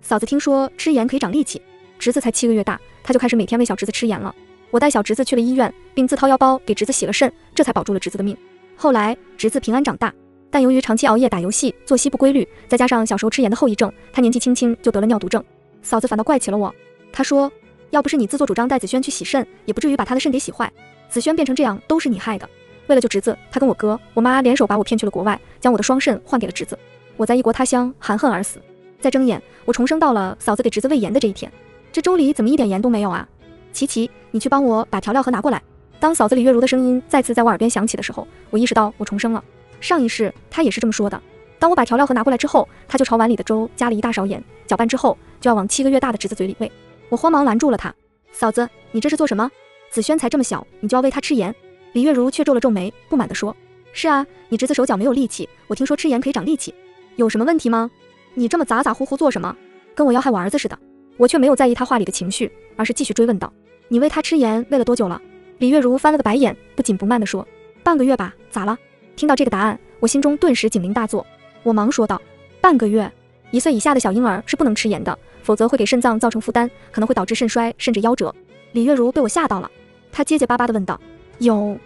嫂子听说吃盐可以长力气，侄子才7个月大，她就开始每天喂小侄子吃盐了。我带小侄子去了医院，并自掏腰包给侄子洗了肾，这才保住了侄子的命。后来侄子平安长大，但由于长期熬夜打游戏，作息不规律，再加上小时候吃盐的后遗症，他年纪轻轻就得了尿毒症。嫂子反倒怪起了我，她说要不是你自作主张带子轩去洗肾，也不至于把他的肾给洗坏，子轩变成这样都是你害的。为了救侄子，他跟我哥我妈联手把我骗去了国外，将我的双肾换给了侄子。我在异国他乡含恨而死。再睁眼，我重生到了嫂子给侄子喂盐的这一天。这粥里怎么一点盐都没有啊？琪琪，你去帮我把调料盒拿过来。当嫂子李月如的声音再次在我耳边响起的时候，我意识到我重生了。上一世她也是这么说的。当我把调料盒拿过来之后，她就朝碗里的粥加了一大勺盐，搅拌之后就要往7个月大的侄子嘴里喂。我慌忙拦住了她，嫂子，你这是做什么？子轩才这么小，你就要喂他吃盐？李月如却皱了皱眉，不满地说，是啊，你侄子手脚没有力气，我听说吃盐可以长力气，有什么问题吗？你这么咋咋呼呼做什么？跟我要害我儿子似的。我却没有在意他话里的情绪，而是继续追问道，你喂他吃盐喂了多久了？李月如翻了个白眼，不紧不慢地说，半个月吧，咋了？听到这个答案，我心中顿时警铃大作。我忙说道，半个月？1岁以下的小婴儿是不能吃盐的，否则会给肾脏造成负担，可能会导致肾衰甚至夭折。李月如被我吓到了，她结结巴巴地问道，有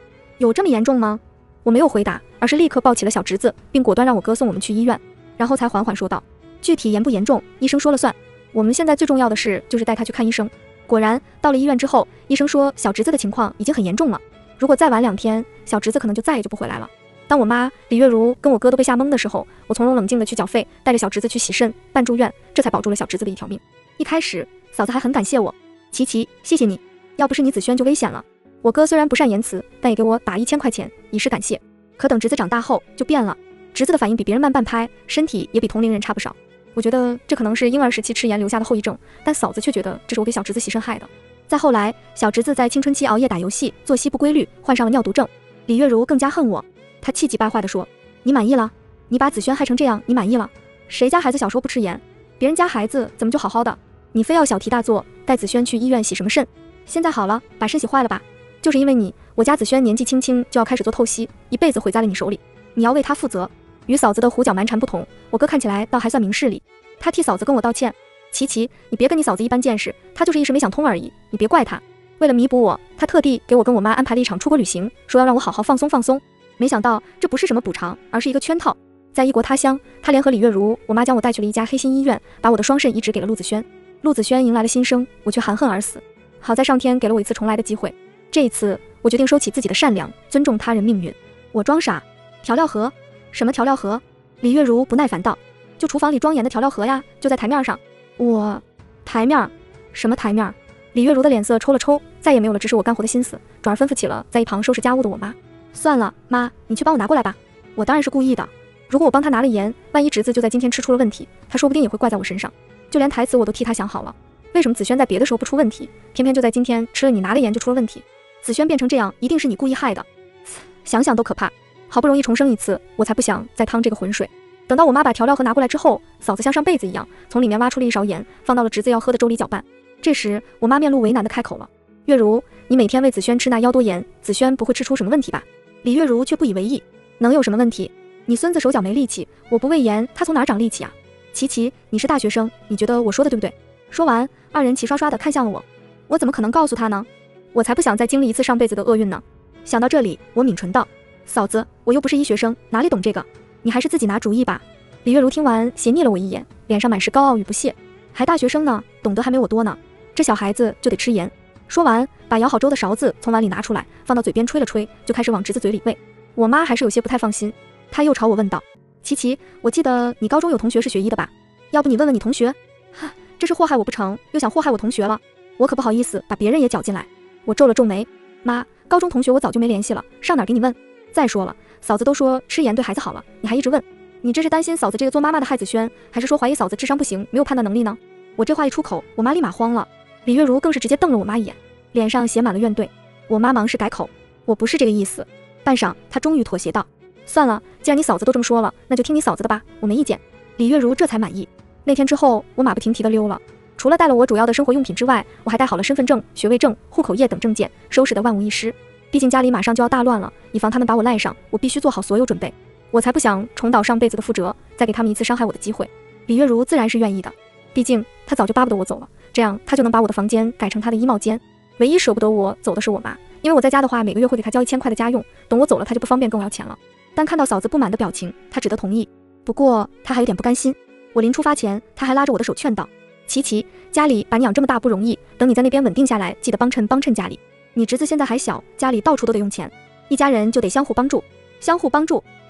这么严重吗？我没有回答，而是立刻抱起了小侄子，并果断让我哥送我们去医院，然后才缓缓说道，具体严不严重，医生说了算，我们现在最重要的事就是带他去看医生。果然，到了医院之后，医生说小侄子的情况已经很严重了，如果再晚2天，小侄子可能就再也就不回来了。当我妈李月如跟我哥都被吓懵的时候，我从容冷静地去缴费，带着小侄子去洗肾办住院，这才保住了小侄子的一条命。一开始嫂子还很感谢我，琪琪，谢谢你，要不是你子轩就危险了。我哥虽然不善言辞，但也给我打1000块钱以示感谢。可等侄子长大后就变了，侄子的反应比别人慢半拍，身体也比同龄人差不少。我觉得这可能是婴儿时期吃盐留下的后遗症，但嫂子却觉得这是我给小侄子洗肾害的。再后来，小侄子在青春期熬夜打游戏，作息不规律，患上了尿毒症。李月如更加恨我，她气急败坏地说，你满意了？你把子轩害成这样，你满意了？谁家孩子小时候不吃盐？别人家孩子怎么就好好的？你非要小题大做，带子轩去医院洗什么肾？现在好了，把肾洗坏了吧？就是因为你，我家子轩年纪轻轻就要开始做透析，一辈子毁在了你手里，你要为他负责。与嫂子的胡搅蛮缠不同，我哥看起来倒还算明事理，他替嫂子跟我道歉。琪琪，你别跟你嫂子一般见识，他就是一时没想通而已，你别怪他。为了弥补我，他特地给我跟我妈安排了一场出国旅行，说要让我好好放松放松。没想到这不是什么补偿，而是一个圈套。在异国他乡，他联合李月如、我妈将我带去了一家黑心医院，把我的双肾移植给了陆子轩。陆子轩迎来了新生，我却含恨而死。好在上天给了我一次重来的机会，这一次我决定收起自己的善良，尊重他人命运。我装傻，调料盒？什么调料盒？李月如不耐烦道，就厨房里装盐的调料盒呀，就在台面上。台面？什么台面？李月如的脸色抽了抽，再也没有了指使我干活的心思，转而吩咐起了在一旁收拾家务的我妈。算了，妈，你去帮我拿过来吧。我当然是故意的，如果我帮他拿了盐，万一侄子就在今天吃出了问题，他说不定也会怪在我身上。就连台词我都替他想好了，为什么子轩在别的时候不出问题，偏偏就在今天吃了你拿的盐就出了问题？子轩变成这样，一定是你故意害的。想想都可怕，好不容易重生一次，我才不想再趟这个浑水。等到我妈把调料盒拿过来之后，嫂子像上辈子一样，从里面挖出了一勺盐，放到了侄子要喝的粥里搅拌。这时我妈面露为难地开口了，月如，你每天喂子轩吃那1多盐，子轩不会吃出什么问题吧？李月如却不以为意，能有什么问题？你孙子手脚没力气，我不喂盐，他从哪长力气啊？琪琪，你是大学生，你觉得我说的对不对？说完，二人齐刷刷地看向了我。我怎么可能告诉他呢？我才不想再经历一次上辈子的厄运呢。想到这里，我抿唇道，嫂子，我又不是医学生，哪里懂这个？你还是自己拿主意吧。李月如听完斜睨了我一眼，脸上满是高傲与不屑，还大学生呢，懂得还没我多呢，这小孩子就得吃盐。说完，把舀好粥的勺子从碗里拿出来，放到嘴边吹了吹，就开始往侄子嘴里喂。我妈还是有些不太放心，她又朝我问道，琪琪，我记得你高中有同学是学医的吧？要不你问问你同学？哈，这是祸害我不成，又想祸害我同学了，我可不好意思把别人也搅进来。我皱了皱眉，妈，高中同学我早就没联系了，上哪儿给你问？再说了，嫂子都说吃盐对孩子好了，你还一直问，你这是担心嫂子这个做妈妈的害子轩，还是说怀疑嫂子智商不行，没有判断能力呢？我这话一出口，我妈立马慌了，李月如更是直接瞪了我妈一眼，脸上写满了怨怼。我妈忙是改口，我不是这个意思。半晌，她终于妥协道，算了，既然你嫂子都这么说了，那就听你嫂子的吧，我没意见。李月如这才满意。那天之后，我马不停蹄地溜了，除了带了我主要的生活用品之外，我还带好了身份证、学位证、户口页等证件，收拾得万无一失。毕竟家里马上就要大乱了，以防他们把我赖上，我必须做好所有准备。我才不想重蹈上辈子的覆辙，再给他们一次伤害我的机会。李月如自然是愿意的。毕竟他早就巴不得我走了，这样他就能把我的房间改成他的衣帽间。唯一舍不得我走的是我妈，因为我在家的话每个月会给她交1000块的家用，等我走了她就不方便跟我要钱了。但看到嫂子不满的表情，她只得同意。不过她还有点不甘心，我临出发前，她还拉着我的手劝道：琪琪，家里把你养这么大不容易，等你在那边稳定下来，记得帮衬家里。你侄子现在还小，家里到处都得用钱，一家人就得相互帮助。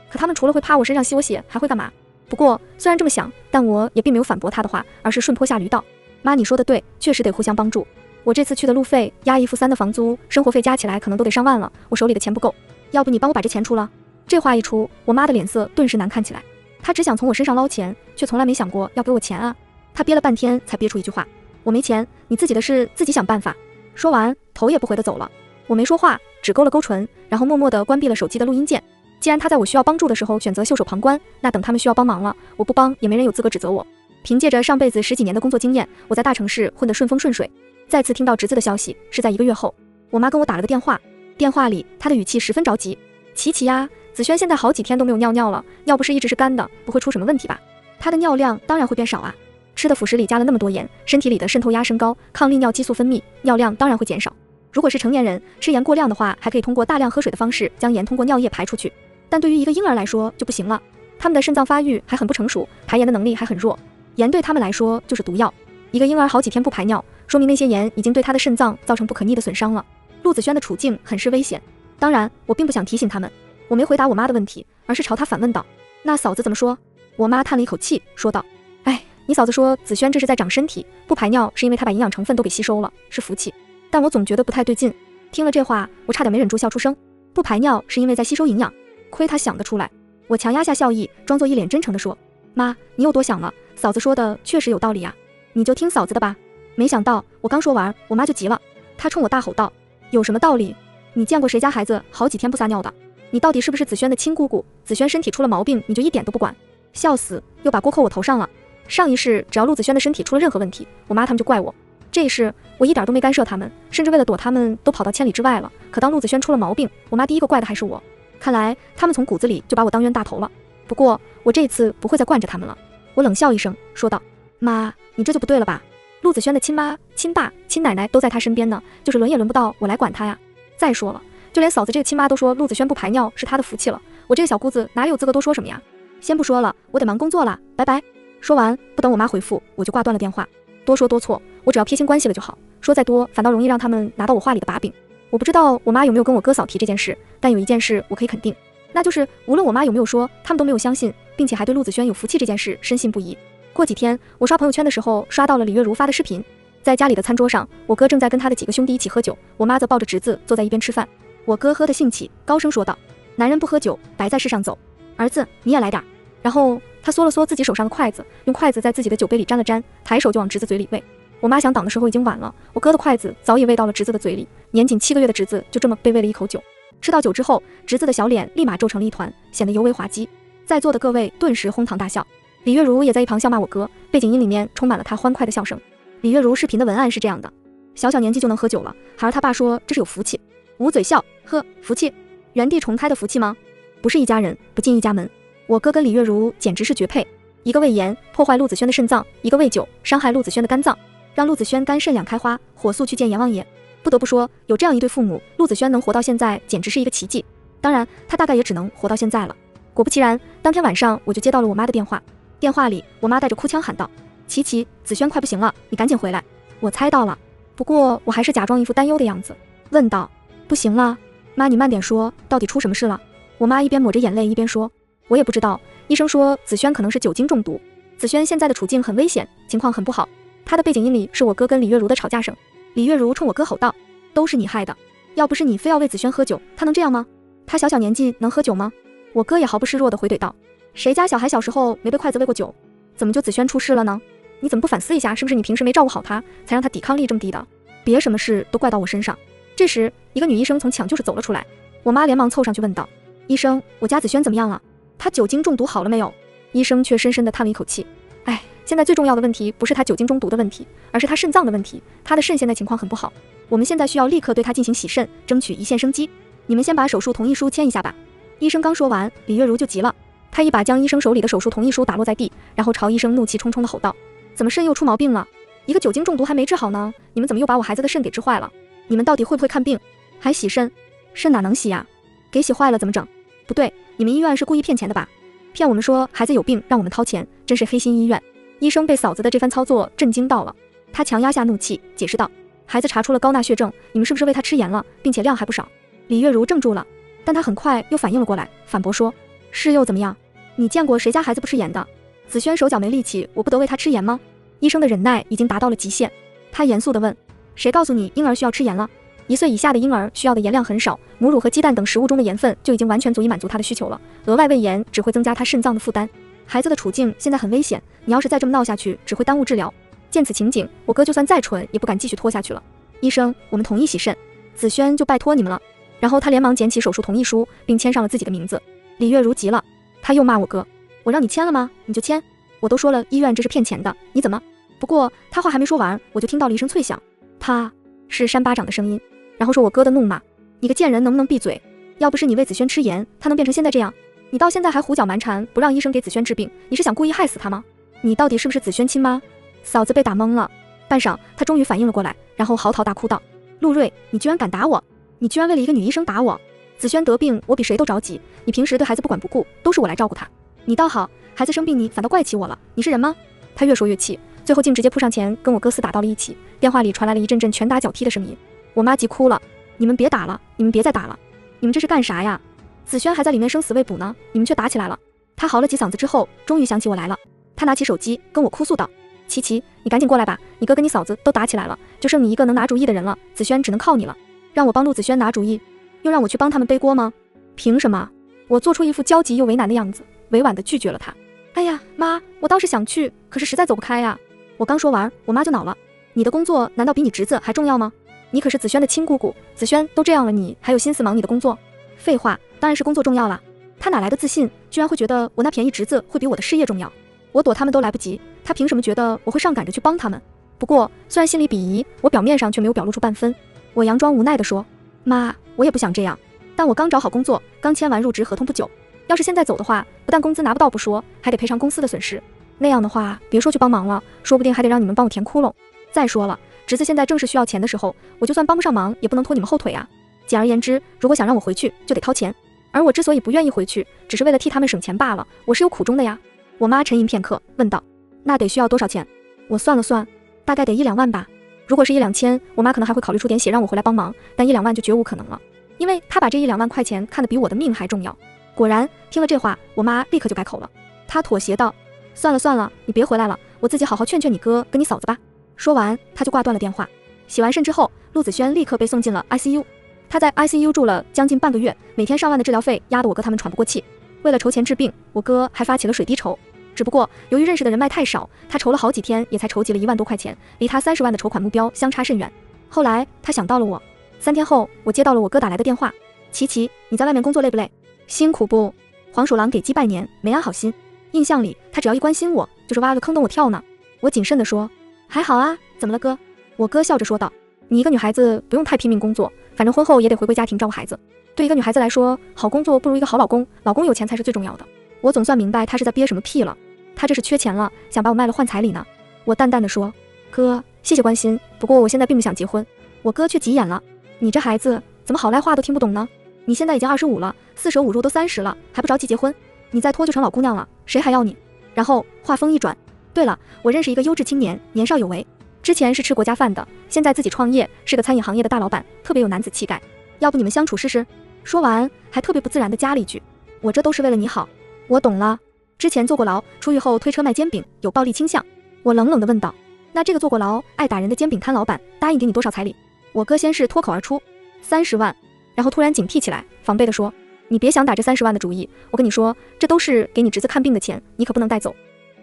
可他们除了会趴我身上吸我血，还会干嘛？不过虽然这么想，但我也并没有反驳他的话，而是顺坡下驴道：妈，你说的对，确实得互相帮助。我这次去的路费、押1付3的房租、生活费加起来可能都得上万了，我手里的钱不够，要不你帮我把这钱出了？这话一出，我妈的脸色顿时难看起来。她只想从我身上捞钱，却从来没想过要给我钱啊。她憋了半天才憋出一句话：我没钱，你自己的事自己想办法。说完，头也不回地走了。我没说话，只勾了勾唇，然后默默地关闭了手机的录音键。既然他在我需要帮助的时候选择袖手旁观，那等他们需要帮忙了，我不帮也没人有资格指责我。凭借着上辈子10几年的工作经验，我在大城市混得顺风顺水。再次听到侄子的消息是在1个月后，我妈跟我打了个电话，电话里她的语气十分着急：琪琪呀，子轩现在好几天都没有尿尿了，要不是一直是干的，不会出什么问题吧？他的尿量当然会变少啊，吃的辅食里加了那么多盐，身体里的渗透压升高，抗利尿激素分泌，尿量当然会减少。如果是成年人吃盐过量的话，还可以通过大量喝水的方式将盐通过尿液排出去，但对于一个婴儿来说就不行了，他们的肾脏发育还很不成熟，排盐的能力还很弱，盐对他们来说就是毒药。一个婴儿好几天不排尿，说明那些盐已经对他的肾脏造成不可逆的损伤了。陆子轩的处境很是危险。当然我并不想提醒他们，我没回答我妈的问题，而是朝她反问道：那嫂子怎么说？我妈叹了一口气说道：哎，你嫂子说子轩这是在长身体，不排尿是因为他把营养成分都给吸收了，是福气。但我总觉得不太对劲。听了这话，我差点没忍住笑出声。不排尿是因为在吸收营养，亏他想得出来。我强压下笑意，装作一脸真诚地说：妈，你又多想了，嫂子说的确实有道理啊，你就听嫂子的吧。没想到我刚说完，我妈就急了，她冲我大吼道：有什么道理？你见过谁家孩子好几天不撒尿的？你到底是不是子轩的亲姑姑？子轩身体出了毛病，你就一点都不管？笑死，又把锅扣我头上了。上一世只要陆子轩的身体出了任何问题，我妈他们就怪我。这一世我一点都没干涉他们，甚至为了躲他们都跑到千里之外了。可当陆子轩出了毛病，我妈第一个怪的还是我。看来他们从骨子里就把我当冤大头了。不过我这次不会再惯着他们了。我冷笑一声说道：妈，你这就不对了吧？陆子轩的亲妈、亲爸、亲奶奶都在他身边呢，就是轮也轮不到我来管他呀。再说了，就连嫂子这个亲妈都说陆子轩不排尿是他的福气了，我这个小姑子哪里有资格多说什么呀？先不说了，我得忙工作了，拜拜。说完，不等我妈回复，我就挂断了电话。多说多错，我只要撇清关系了就好，说再多反倒容易让他们拿到我话里的把柄。我不知道我妈有没有跟我哥嫂提这件事，但有一件事我可以肯定，那就是无论我妈有没有说，他们都没有相信，并且还对陆子轩有福气这件事深信不疑。过几天我刷朋友圈的时候刷到了李月如发的视频，在家里的餐桌上，我哥正在跟他的几个兄弟一起喝酒，我妈则抱着侄子坐在一边吃饭。我哥喝得兴起，高声说道：男人不喝酒白在世上走，儿子你也来点。然后他缩了缩自己手上的筷子，用筷子在自己的酒杯里沾了沾，抬手就往侄子嘴里喂。我妈想挡的时候已经晚了，我哥的筷子早已喂到了侄子的嘴里，年仅7个月的侄子就这么被喂了一口酒。吃到酒之后，侄子的小脸立马皱成了一团，显得尤为滑稽。在座的各位顿时哄堂大笑，李月如也在一旁笑骂我哥，背景音里面充满了他欢快的笑声。李月如视频的文案是这样的：小小年纪就能喝酒了，孩儿他爸说这是有福气。捂嘴笑，呵，福气？原地重胎的福气吗？不是一家人不进一家门。我哥跟李月如简直是绝配，一个喂盐破坏陆子轩的肾脏，一个喂酒伤害陆子轩的肝脏，让陆子轩肝肾两开花，火速去见阎王爷。不得不说，有这样一对父母，陆子轩能活到现在简直是一个奇迹。当然他大概也只能活到现在了。果不其然，当天晚上我就接到了我妈的电话，电话里我妈带着哭腔喊道：琪琪，子轩快不行了，你赶紧回来。我猜到了，不过我还是假装一副担忧的样子，问道：不行了？妈，你慢点说，到底出什么事了？我妈一边抹着眼泪一边说：我也不知道，医生说子轩可能是酒精中毒，子轩现在的处境很危险，情况很不好。他的背景音里是我哥跟李月如的吵架声。李月如冲我哥吼道：都是你害的，要不是你非要喂子轩喝酒，他能这样吗？他小小年纪能喝酒吗？我哥也毫不示弱地回怼道：谁家小孩小时候没被筷子喂过酒？怎么就子轩出事了呢？你怎么不反思一下，是不是你平时没照顾好他，才让他抵抗力这么低的？别什么事都怪到我身上。这时一个女医生从抢救室走了出来，我妈连忙凑上去问道：医生，我家子轩怎么样了？他酒精中毒好了没有？医生却深深地叹了一口气：哎，现在最重要的问题不是他酒精中毒的问题，而是他肾脏的问题，他的肾现在情况很不好，我们现在需要立刻对他进行洗肾，争取一线生机。你们先把手术同意书签一下吧。医生刚说完，李月如就急了，她一把将医生手里的手术同意书打落在地，然后朝医生怒气冲冲地吼道：怎么肾又出毛病了？一个酒精中毒还没治好呢，你们怎么又把我孩子的肾给治坏了？你们到底会不会看病？还洗肾？肾哪能洗呀？给洗坏了怎么整？不对，你们医院是故意骗钱的吧？骗我们说孩子有病让我们掏钱，真是黑心医院。医生被嫂子的这番操作震惊到了，他强压下怒气，解释道：孩子查出了高钠血症，你们是不是喂他吃盐了，并且量还不少？李月如怔住了，但她很快又反应了过来，反驳说：是又怎么样？你见过谁家孩子不吃盐的？子轩手脚没力气，我不得喂他吃盐吗？医生的忍耐已经达到了极限，他严肃地问：谁告诉你婴儿需要吃盐了？1岁以下的婴儿需要的盐量很少，母乳和鸡蛋等食物中的盐分就已经完全足以满足他的需求了，额外喂盐只会增加他肾脏的负担。孩子的处境现在很危险，你要是再这么闹下去，只会耽误治疗。见此情景，我哥就算再蠢也不敢继续拖下去了。医生，我们同意洗肾，子轩就拜托你们了。然后他连忙捡起手术同意书，并签上了自己的名字。李月如急了，他又骂我哥：我让你签了吗？你就签。我都说了医院这是骗钱的，你怎么？不过他话还没说完，我就听到了一声脆响，他是扇巴掌的声音，然后说我哥的怒骂：你个贱人能不能闭嘴？要不是你喂子轩吃盐，他能变成现在这样？你到现在还胡搅蛮缠，不让医生给子轩治病，你是想故意害死他吗？你到底是不是子轩亲妈？嫂子被打懵了，半晌她终于反应了过来，然后嚎啕大哭道：陆睿，你居然敢打我！你居然为了一个女医生打我！子轩得病我比谁都着急，你平时对孩子不管不顾，都是我来照顾他。你倒好，孩子生病你反倒怪起我了，你是人吗？他越说越气，最后竟直接扑上前跟我哥厮打到了一起，电话里传来了一阵阵拳打脚踢的声音。我妈急哭了：你们别打了，你们别再打了，你们这是干啥呀？子轩还在里面生死未卜呢，你们却打起来了。他嚎了几嗓子之后，终于想起我来了，他拿起手机跟我哭诉道：琪琪，你赶紧过来吧，你哥跟你嫂子都打起来了，就剩你一个能拿主意的人了，子轩只能靠你了。让我帮陆子轩拿主意，又让我去帮他们背锅吗？凭什么？我做出一副焦急又为难的样子，委婉地拒绝了他。哎呀，妈，我倒是想去，可是实在走不开呀。我刚说完，我妈就恼了：你的工作难道比你侄子还重要吗？你可是子轩的亲姑姑，子轩都这样了，你还有心思忙你的工作？废话，当然是工作重要啦。他哪来的自信，居然会觉得我那便宜侄子会比我的事业重要？我躲他们都来不及，他凭什么觉得我会上赶着去帮他们？不过虽然心里鄙夷，我表面上却没有表露出半分。我佯装无奈地说：妈，我也不想这样，但我刚找好工作，刚签完入职合同不久，要是现在走的话，不但工资拿不到不说，还得赔偿公司的损失。那样的话，别说去帮忙了，说不定还得让你们帮我填窟窿。再说了，侄子现在正是需要钱的时候，我就算帮不上忙，也不能拖你们后腿啊。简而言之，如果想让我回去，就得掏钱。而我之所以不愿意回去，只是为了替他们省钱罢了，我是有苦衷的呀。我妈沉吟片刻，问道：那得需要多少钱？我算了算，大概得1-2万吧。如果是1-2千，我妈可能还会考虑出点血让我回来帮忙，但1-2万就绝无可能了，因为她把这1-2万块钱看得比我的命还重要。果然，听了这话，我妈立刻就改口了，她妥协道：算了算了，你别回来了，我自己好好劝劝你哥跟你嫂子吧。说完，她就挂断了电话。洗完肾之后，陆子轩立刻被送进了 ICU。他在 ICU 住了将近半个月，每天上万的治疗费压得我哥他们喘不过气。为了筹钱治病，我哥还发起了水滴筹。只不过由于认识的人脉太少，他筹了好几天也才筹集了1万多块钱，离他30万的筹款目标相差甚远。后来他想到了我，3天后我接到了我哥打来的电话：琪琪，你在外面工作累不累？辛苦不？黄鼠狼给鸡拜年，没安好心。印象里他只要一关心我，就是挖个坑等我跳呢。我谨慎地说：还好啊，怎么了哥？我哥笑着说道：你一个女孩子不用太拼命工作，反正婚后也得回归家庭照顾孩子。对一个女孩子来说，好工作不如一个好老公，老公有钱才是最重要的。我总算明白他是在憋什么屁了，他这是缺钱了，想把我卖了换彩礼呢。我淡淡的说：哥，谢谢关心，不过我现在并不想结婚。我哥却急眼了：你这孩子怎么好赖话都听不懂呢？你现在已经25了，4舍5入都30了，还不着急结婚？你再拖就成老姑娘了，谁还要你？然后话锋一转：对了，我认识一个优质青年，年少有为，之前是吃国家饭的，现在自己创业，是个餐饮行业的大老板，特别有男子气概，要不你们相处试试？说完还特别不自然地加了一句：我这都是为了你好。我懂了，之前坐过牢，出狱后推车卖煎饼，有暴力倾向。我冷冷地问道：那这个坐过牢爱打人的煎饼摊老板答应给你多少彩礼？我哥先是脱口而出：30万，然后突然警惕起来，防备地说：你别想打这30万的主意，我跟你说，这都是给你侄子看病的钱，你可不能带走。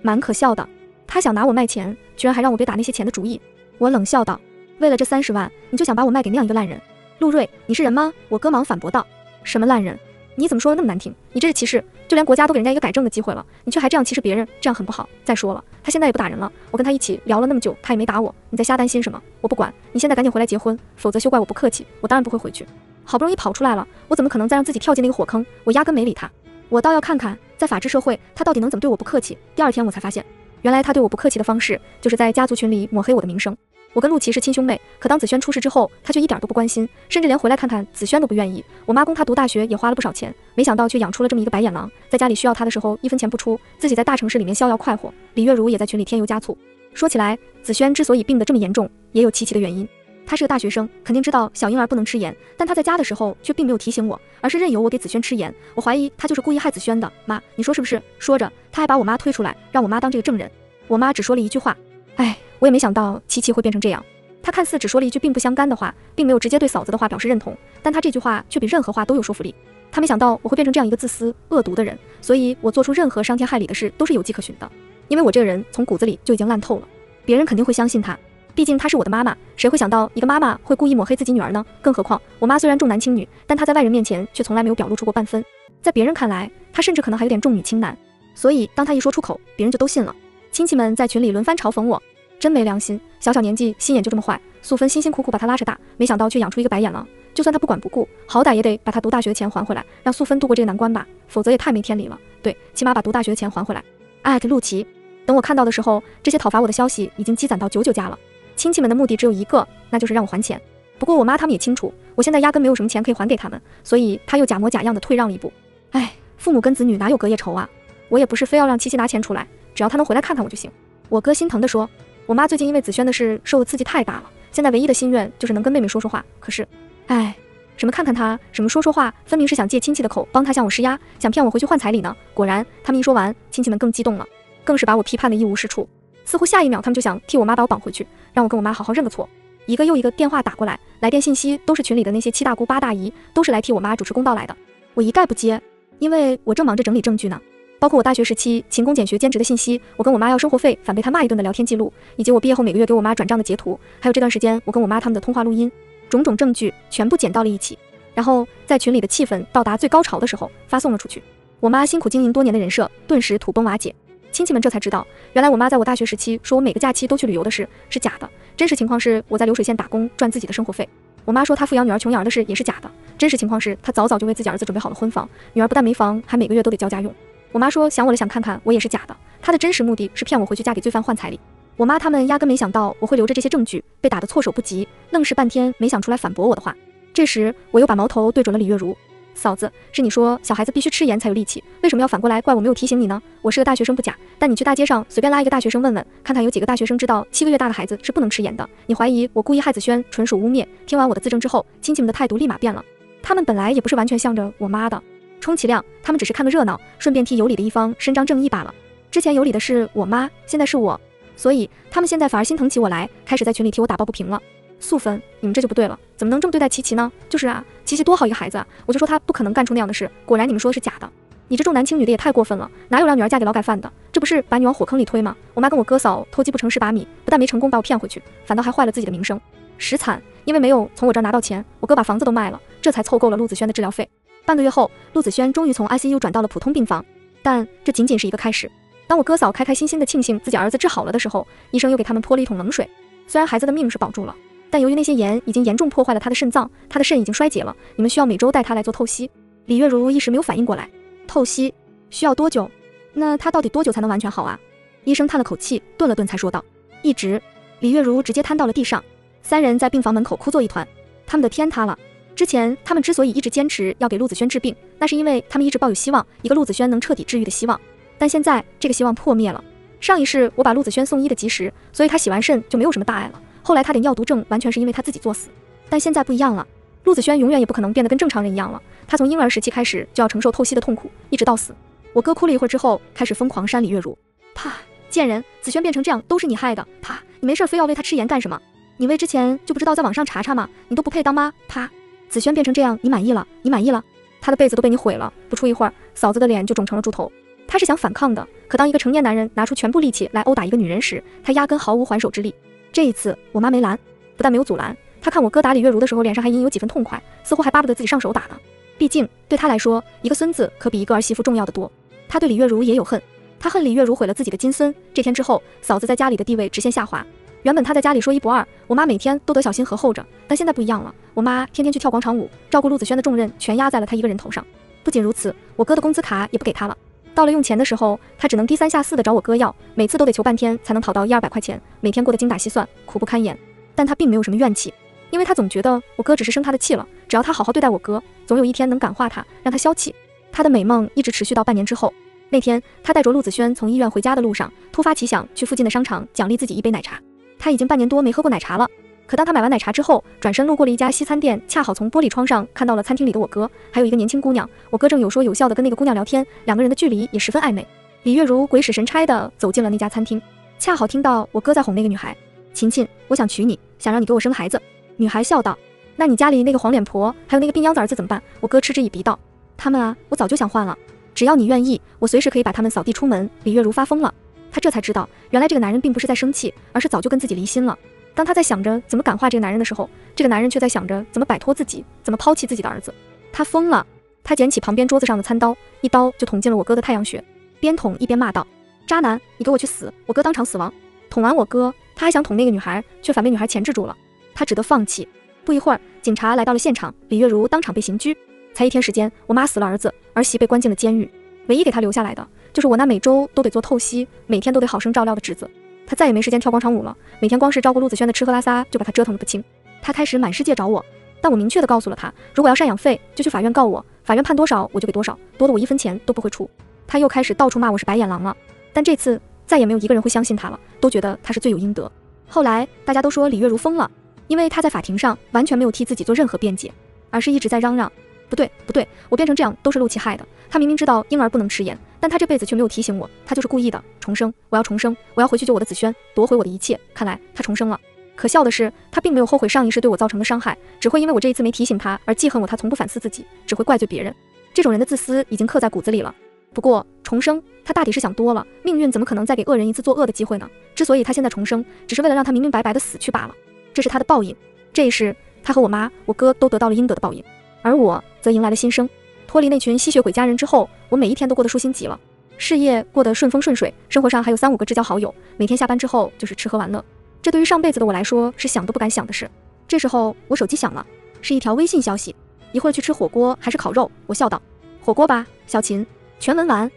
蛮可笑的，他想拿我卖钱，居然还让我别打那些钱的主意。我冷笑道：为了这30万，你就想把我卖给那样一个烂人？陆睿，你是人吗？我哥忙反驳道：什么烂人？你怎么说的那么难听？你这是歧视，就连国家都给人家一个改正的机会了，你却还这样歧视别人，这样很不好。再说了，他现在也不打人了，我跟他一起聊了那么久，他也没打我，你在瞎担心什么？我不管，你现在赶紧回来结婚，否则休怪我不客气，我当然不会回去。好不容易跑出来了，我怎么可能再让自己跳进那个火坑？我压根没理他，我倒要看看，在法治社会，他到底能怎么对我不客气。第2天我才发现，原来他对我不客气的方式，就是在家族群里抹黑我的名声。我跟陆琪是亲兄妹，可当子轩出事之后，他却一点都不关心，甚至连回来看看子轩都不愿意。我妈供他读大学也花了不少钱，没想到却养出了这么一个白眼狼，在家里需要他的时候1分钱不出，自己在大城市里面逍遥快活。李月如也在群里添油加醋。说起来，子轩之所以病得这么严重，也有其的原因。他是个大学生，肯定知道小婴儿不能吃盐，但他在家的时候却并没有提醒我，而是任由我给子轩吃盐。我怀疑他就是故意害子轩的。妈，你说是不是？说着，他还把我妈推出来，让我妈当这个证人。我妈只说了一句话：哎，我也没想到琪会变成这样。他看似只说了一句并不相干的话，并没有直接对嫂子的话表示认同，但他这句话却比任何话都有说服力。他没想到我会变成这样一个自私恶毒的人，所以我做出任何伤天害理的事都是有迹可循的。因为我这个人从骨子里就已经烂透了，别人肯定会相信他，毕竟她是我的妈妈，谁会想到一个妈妈会故意抹黑自己女儿呢？更何况我妈虽然重男轻女，但她在外人面前却从来没有表露出过半分，在别人看来，她甚至可能还有点重女轻男。所以当她一说出口，别人就都信了。亲戚们在群里轮番嘲讽我，真没良心，小小年纪心眼就这么坏。素芬辛辛苦苦把她拉扯大，没想到却养出一个白眼狼。就算她不管不顾，好歹也得把她读大学的钱还回来，让素芬度过这个难关吧，否则也太没天理了。对，起码把读大学的钱还回来。艾特陆琪。等我看到的时候，这些讨伐我的消息已经积攒到99家了。亲戚们的目的只有一个，那就是让我还钱。不过我妈他们也清楚，我现在压根没有什么钱可以还给他们，所以他又假模假样的退让了一步。哎，父母跟子女哪有隔夜仇啊？我也不是非要让七拿钱出来，只要他能回来看看我就行。我哥心疼地说，我妈最近因为子轩的事受的刺激太大了，现在唯一的心愿就是能跟妹妹说说话。可是，哎，什么看看他，什么说说话，分明是想借亲戚的口帮他向我施压，想骗我回去换彩礼呢。果然，他们一说完，亲戚们更激动了，更是把我批判的一无是处。似乎下一秒他们就想替我妈把我绑回去，让我跟我妈好好认个错。一个又一个电话打过来，来电信息都是群里的那些七大姑八大姨，都是来替我妈主持公道来的。我一概不接，因为我正忙着整理证据呢，包括我大学时期勤工俭学兼职的信息，我跟我妈要生活费反被她骂一顿的聊天记录，以及我毕业后每个月给我妈转账的截图，还有这段时间我跟我妈他们的通话录音，种种证据全部捡到了一起，然后在群里的气氛到达最高潮的时候发送了出去。我妈辛苦经营多年的人设顿时土崩瓦解。亲戚们这才知道，原来我妈在我大学时期说我每个假期都去旅游的事是假的，真实情况是我在流水线打工赚自己的生活费。我妈说她富养女儿穷养儿的事也是假的，真实情况是她早早就为自己儿子准备好了婚房，女儿不但没房，还每个月都得交家用。我妈说想我了想看看我也是假的，她的真实目的是骗我回去嫁给罪犯换彩礼。我妈他们压根没想到我会留着这些证据，被打得措手不及，愣是半天没想出来反驳我的话。这时我又把矛头对准了李月如，嫂子，是你说小孩子必须吃盐才有力气，为什么要反过来怪我没有提醒你呢？我是个大学生不假，但你去大街上随便拉一个大学生问问，看看有几个大学生知道7个月大的孩子是不能吃盐的。你怀疑我故意害子轩，纯属污蔑。听完我的自证之后，亲戚们的态度立马变了，他们本来也不是完全向着我妈的，充其量他们只是看个热闹，顺便替有理的一方伸张正义罢了。之前有理的是我妈，现在是我，所以他们现在反而心疼起我来，开始在群里替我打抱不平了。素芬，你们这就不对了，怎么能这么对待琪琪呢？就是啊，琪琪多好一个孩子啊，我就说他不可能干出那样的事，果然你们说的是假的。你这重男轻女的也太过分了，哪有让女儿嫁给劳改犯的？这不是把你往火坑里推吗？我妈跟我哥嫂偷鸡不成蚀把米，不但没成功把我骗回去，反倒还坏了自己的名声，实惨。因为没有从我这儿拿到钱，我哥把房子都卖了，这才凑够了陆子轩的治疗费。半个月后，陆子轩终于从 ICU 转到了普通病房，但这仅仅是一个开始。当我哥嫂开开心心的庆幸自己儿子治好了的时候，医生又给他们泼了一桶冷水。虽然孩子的命是保住了，但由于那些盐已经严重破坏了他的肾脏，他的肾已经衰竭了，你们需要每周带他来做透析。李月如一时没有反应过来，透析需要多久？那他到底多久才能完全好啊？医生叹了口气，顿了顿才说道：一直。李月如直接瘫到了地上，三人在病房门口哭作一团，他们的天塌了。之前他们之所以一直坚持要给陆子轩治病，那是因为他们一直抱有希望，一个陆子轩能彻底治愈的希望。但现在这个希望破灭了。上一世我把陆子轩送医的及时，所以他洗完肾就没有什么大碍了。后来他得尿毒症，完全是因为他自己作死。但现在不一样了，陆子轩永远也不可能变得跟正常人一样了。他从婴儿时期开始就要承受透析的痛苦，一直到死。我哥哭了一会儿之后，开始疯狂扇李月如。啪！贱人，子轩变成这样都是你害的。啪！你没事非要喂他吃盐干什么？你喂之前就不知道在网上查查吗？你都不配当妈。啪！子轩变成这样，你满意了？你满意了？他的被子都被你毁了。不出一会儿，嫂子的脸就肿成了猪头。他是想反抗的，可当一个成年男人拿出全部力气来殴打一个女人时，他压根毫无还手之力。这一次我妈没拦，不但没有阻拦，她看我哥打李月如的时候脸上还隐有几分痛快，似乎还巴不得自己上手打呢。毕竟对她来说，一个孙子可比一个儿媳妇重要的多。她对李月如也有恨，她恨李月如毁了自己的金孙。这天之后，嫂子在家里的地位直线下滑。原本她在家里说一不二，我妈每天都得小心和候着，但现在不一样了，我妈天天去跳广场舞，照顾陆子轩的重任全压在了她一个人头上。不仅如此，我哥的工资卡也不给她了。到了用钱的时候，他只能低三下四的找我哥要，每次都得求半天才能讨到100-200块钱，每天过得精打细算，苦不堪言。但他并没有什么怨气，因为他总觉得我哥只是生他的气了，只要他好好对待我哥，总有一天能感化他，让他消气。他的美梦一直持续到半年之后，那天他带着陆子轩从医院回家的路上，突发奇想去附近的商场奖励自己一杯奶茶。他已经半年多没喝过奶茶了，可当他买完奶茶之后，转身路过了一家西餐店，恰好从玻璃窗上看到了餐厅里的我哥，还有一个年轻姑娘。我哥正有说有笑的跟那个姑娘聊天，两个人的距离也十分暧昧。李月如鬼使神差的走进了那家餐厅，恰好听到我哥在哄那个女孩：琴琴，我想娶你，想让你给我生孩子。女孩笑道：那你家里那个黄脸婆还有那个病秧子儿子怎么办？我哥嗤之以鼻道：他们啊，我早就想换了，只要你愿意，我随时可以把他们扫地出门。李月如发疯了，她这才知道原来这个男人并不是在生气，而是早就跟自己离心了。当她在想着怎么感化这个男人的时候，这个男人却在想着怎么摆脱自己，怎么抛弃自己的儿子。她疯了，她捡起旁边桌子上的餐刀，一刀就捅进了我哥的太阳穴，边捅一边骂道：渣男，你给我去死！我哥当场死亡。捅完我哥，他还想捅那个女孩，却反被女孩钳制住了，他只得放弃。不一会儿，警察来到了现场，李月如当场被刑拘。才1天时间，我妈死了儿子，儿媳被关进了监狱，唯一给她留下来的就是我那每周都得做透析，每天都得好生照料的侄子。她再也没时间跳广场舞了，每天光是照顾陆子轩的吃喝拉撒就把她折腾个不轻。她开始满世界找我，但我明确地告诉了她，如果要赡养费就去法院告我，法院判多少我就给多少，多的我1分钱都不会出。她又开始到处骂我是白眼狼了，但这次再也没有一个人会相信她了，都觉得她是罪有应得。后来大家都说李月如疯了，因为她在法庭上完全没有替自己做任何辩解，而是一直在嚷嚷：不对不对，我变成这样都是陆琪害的，他明明知道婴儿不能吃盐，但他这辈子却没有提醒我，他就是故意的。重生，我要重生，我要回去救我的子轩，夺回我的一切。看来他重生了。可笑的是，他并没有后悔上一世对我造成的伤害，只会因为我这一次没提醒他而记恨我。他从不反思自己，只会怪罪别人。这种人的自私已经刻在骨子里了。不过重生，他大抵是想多了，命运怎么可能再给恶人一次作恶的机会呢？之所以他现在重生，只是为了让他明明白白的死去罢了。这是他的报应。这一世，他和我妈、我哥都得到了应得的报应，而我则迎来了新生。脱离那群吸血鬼家人之后，我每一天都过得舒心极了，事业过得顺风顺水，生活上还有3-5个至交好友，每天下班之后就是吃喝玩乐。这对于上辈子的我来说是想都不敢想的事。这时候我手机响了，是一条微信消息：一会儿去吃火锅还是烤肉？我笑道：火锅吧，小秦。全文完。